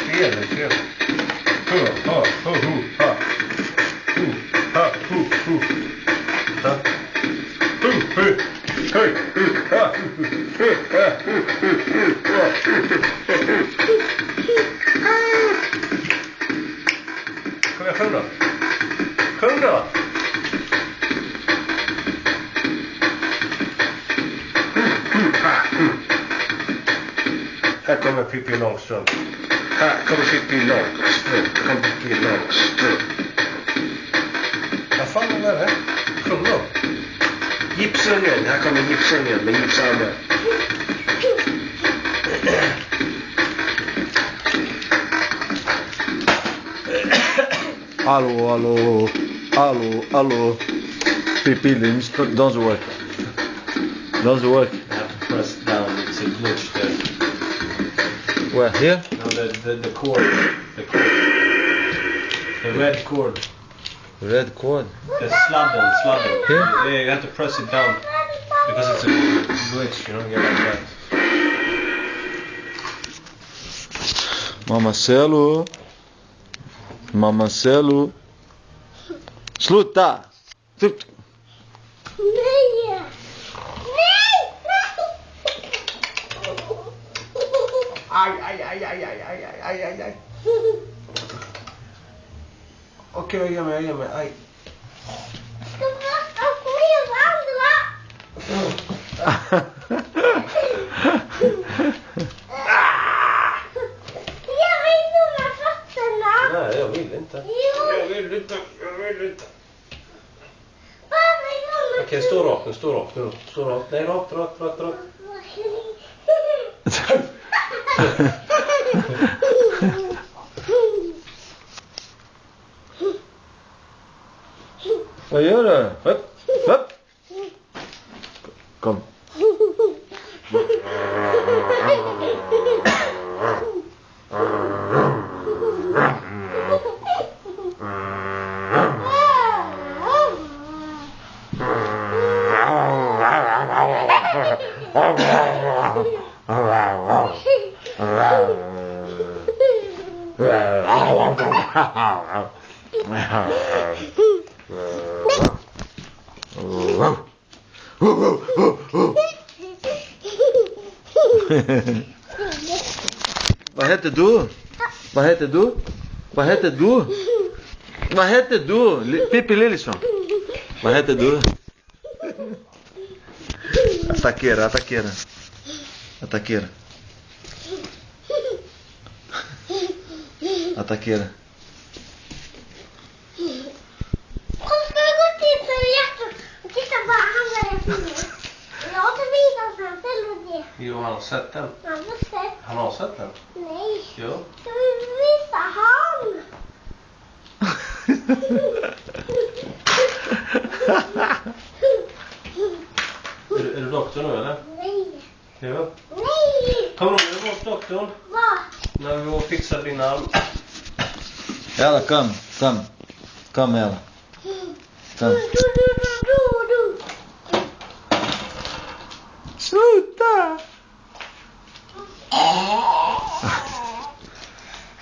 fel. Kom igen, sjung då. Här kommer Pippi Långstrump. Här kommer Pippi Långstrump. Vad fan är det? Sjung då. Gipsungen. Här kommer gipsungen med gipsarmen. Hallå. Pippi Lindström, doesn't work. I have to press down. It's a glitch there. Where, here? No, the chord. The red chord. Red chord. The sladden. Here? Yeah, you have to press it down. Because it's a glitch, you know, you're like that. Mamacelo. Sluta! Nej! Aj. Okej, ge mig. Aj. Ska prata med andra? Jag vill inte med fötterna. Nej, jag vill inte. Jo. Jag vill inte. Varför gör man Okej, stå rakt nu. Stå rakt. Nej, rakt. Vad gör du? Upp. Kom. Vad heter du? Pippi Lillström. Vad heter du? Attackera. Kom, ska vi gå till Sörjätten och titta på han där filmen? Jag har inte visat han själv det. Jo, han har sett den. Han har sett den? Nej. Jo. Ska vi visa han? Är du doktor nu eller? Nej. Jo. Nej. Kommer du ihåg hos doktorn? Vad? När vi var och fixade din arm. Ela, kom Ela. Kom. Du. Sluta!